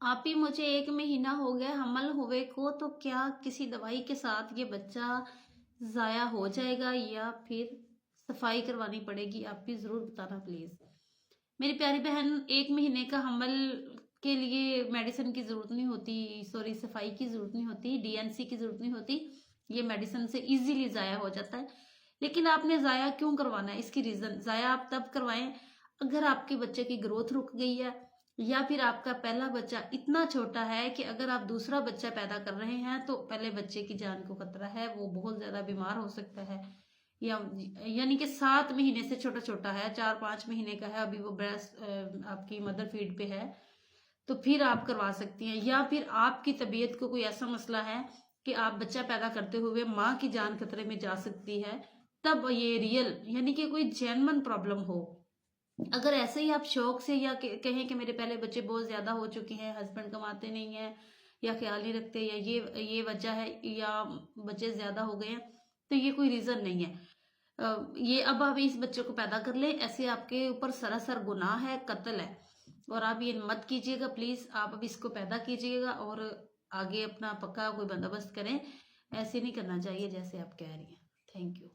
आप ही मुझे 1 महीना हो गया हमल हुए को, तो क्या किसी दवाई के साथ ये बच्चा ज़ाया हो जाएगा या फिर सफाई करवानी पड़ेगी? आप भी ज़रूर बताना प्लीज़। मेरी प्यारी बहन, 1 महीने का हमल के लिए मेडिसिन की ज़रूरत नहीं होती, सॉरी सफाई की ज़रूरत नहीं होती, डीएनसी की ज़रूरत नहीं होती। ये मेडिसिन से ईज़िली ज़ाया हो जाता है। लेकिन आपने ज़ाया क्यों करवाना है? इसकी रीज़न ज़ाया आप तब करवाएँ अगर आपके बच्चे की ग्रोथ रुक गई है, या फिर आपका पहला बच्चा इतना छोटा है कि अगर आप दूसरा बच्चा पैदा कर रहे हैं तो पहले बच्चे की जान को खतरा है, वो बहुत ज़्यादा बीमार हो सकता है। या यानी कि 7 महीने से छोटा-छोटा है, 4-5 महीने का है, अभी वो ब्रेस्ट आपकी मदर फीड पे है, तो फिर आप करवा सकती हैं। या फिर आपकी तबीयत को कोई ऐसा मसला है कि आप बच्चा पैदा करते हुए माँ की जान खतरे में जा सकती है, तब ये रियल यानी कि कोई जेन्युइन प्रॉब्लम हो। अगर ऐसे ही आप शौक से या कहें कि मेरे पहले बच्चे बहुत ज़्यादा हो चुके हैं, हस्बैंड कमाते नहीं हैं या ख्याल नहीं रखते, या ये वजह है, या बच्चे ज़्यादा हो गए हैं, तो ये कोई रीज़न नहीं है। ये अब आप इस बच्चे को पैदा कर लें, ऐसे आपके ऊपर सरासर गुनाह है, कत्ल है, और आप ये मत कीजिएगा प्लीज़। आप अब इसको पैदा कीजिएगा और आगे अपना पक्का कोई बंदोबस्त करें। ऐसे नहीं करना चाहिए जैसे आप कह रही हैं। Thank you.